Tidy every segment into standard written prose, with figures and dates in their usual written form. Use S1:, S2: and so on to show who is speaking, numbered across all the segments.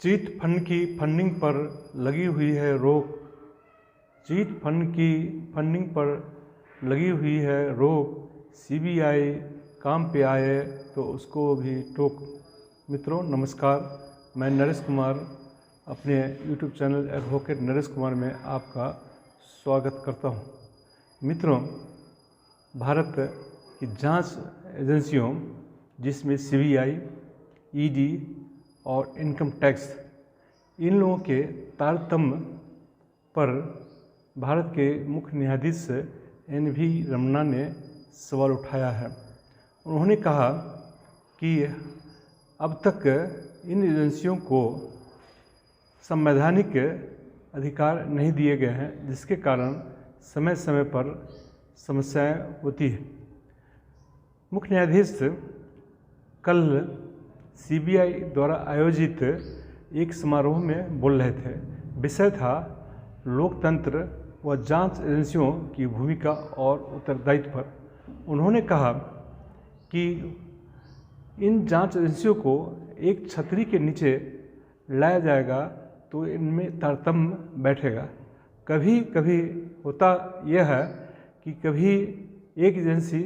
S1: Chit fund की funding पर लगी हुई है रोक। चीट फंड की फंडिंग पर लगी हुई है रोक। सीबीआई काम पे आए तो उसको भी टोक। मित्रों नमस्कार, मैं नरेश कुमार अपने YouTube channel advocate Naresh Kumar में आपका स्वागत करता हूं। मित्रों, भारत की जांच एजेंसियों जिसमें सीबीआई, ईडी और इनकम टैक्स, इन लोगों के तारतम्य पर भारत के मुख्य न्यायाधीश NV रमन्ना ने सवाल उठाया है। उन्होंने कहा कि अब तक इन एजेंसियों को संवैधानिक अधिकार नहीं दिए गए हैं, जिसके कारण समय समय पर समस्याएं होती है। मुख्य न्यायाधीश कल सीबीआई द्वारा आयोजित एक समारोह में बोल रहे थे। विषय था लोकतंत्र व जांच एजेंसियों की भूमिका और उत्तरदायित्व पर। उन्होंने कहा कि इन जांच एजेंसियों को एक छतरी के नीचे लाया जाएगा तो इनमें तारतम्य बैठेगा। कभी कभी होता यह है कि कभी एक एजेंसी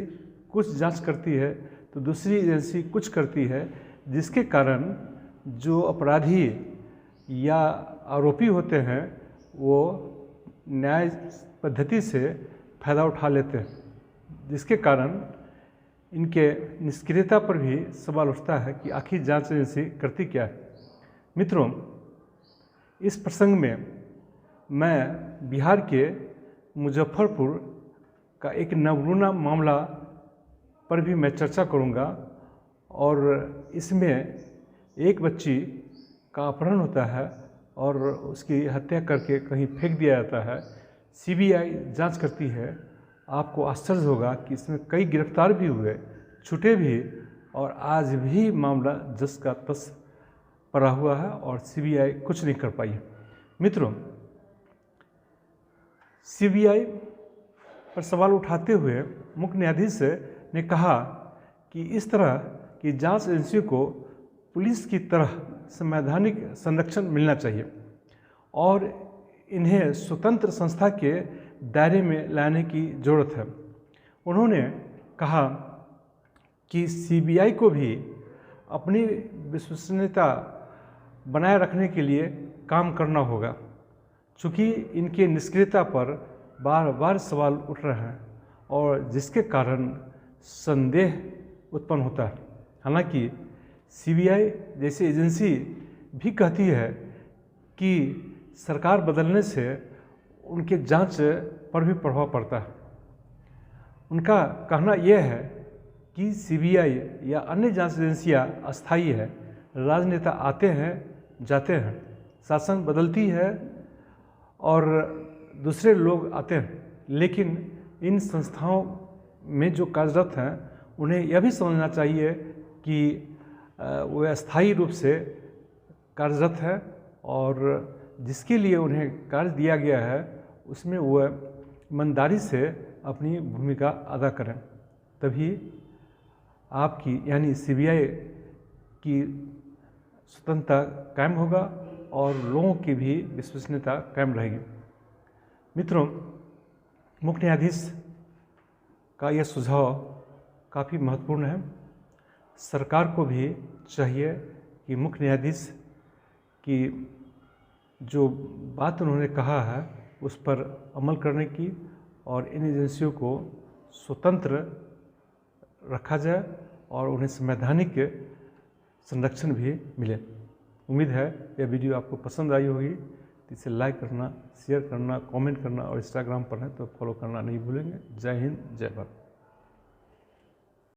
S1: कुछ जांच करती है तो दूसरी एजेंसी कुछ करती है, जिसके कारण जो अपराधी या आरोपी होते हैं वो न्याय पद्धति से फ़ायदा उठा लेते हैं, जिसके कारण इनके निष्क्रियता पर भी सवाल उठता है कि आखिर जांच एजेंसी करती क्या है। मित्रों, इस प्रसंग में मैं बिहार के मुजफ्फरपुर का एक नवरूना मामला पर भी मैं चर्चा करूंगा और इसमें एक बच्ची का अपहरण होता है और उसकी हत्या करके कहीं फेंक दिया जाता है। सीबीआई जांच करती है। आपको आश्चर्य होगा कि इसमें कई गिरफ्तार भी हुए, छूटे भी, और आज भी मामला जस का तस पड़ा हुआ है और सीबीआई कुछ नहीं कर पाई। मित्रों, सीबीआई पर सवाल उठाते हुए मुख्य न्यायाधीश ने कहा कि इस तरह की जांच एजेंसियों को पुलिस की तरह संवैधानिक संरक्षण मिलना चाहिए और इन्हें स्वतंत्र संस्था के दायरे में लाने की ज़रूरत है। उन्होंने कहा कि सीबीआई को भी अपनी विश्वसनीयता बनाए रखने के लिए काम करना होगा, चूँकि इनके निष्क्रियता पर बार बार सवाल उठ रहे हैं और जिसके कारण संदेह उत्पन्न होता है। हालांकि सीबीआई जैसी एजेंसी भी कहती है कि सरकार बदलने से उनके जांच पर भी प्रभाव पड़ता है। उनका कहना यह है कि सीबीआई या अन्य जांच एजेंसियां अस्थायी है। राजनेता आते हैं, जाते हैं, शासन बदलती है और दूसरे लोग आते हैं, लेकिन इन संस्थाओं में जो कार्यरत हैं उन्हें यह भी समझना चाहिए कि वे अस्थायी रूप से कार्यरत है और जिसके लिए उन्हें कार्य दिया गया है उसमें वह ईमानदारी से अपनी भूमिका अदा करें, तभी आपकी यानी सीबीआई की स्वतंत्रता कायम होगा और लोगों की भी विश्वसनीयता कायम रहेगी। मित्रों, मुख्य न्यायाधीश का यह सुझाव काफ़ी महत्वपूर्ण है। सरकार को भी चाहिए कि मुख्य न्यायाधीश की जो बात उन्होंने कहा है उस पर अमल करने की और इन एजेंसियों को स्वतंत्र रखा जाए और उन्हें संवैधानिक संरक्षण भी मिले। उम्मीद है यह वीडियो आपको पसंद आई होगी, तो इसे लाइक करना, शेयर करना, कमेंट करना और इंस्टाग्राम पर है तो फॉलो करना नहीं भूलेंगे। जय हिंद, जय भारत।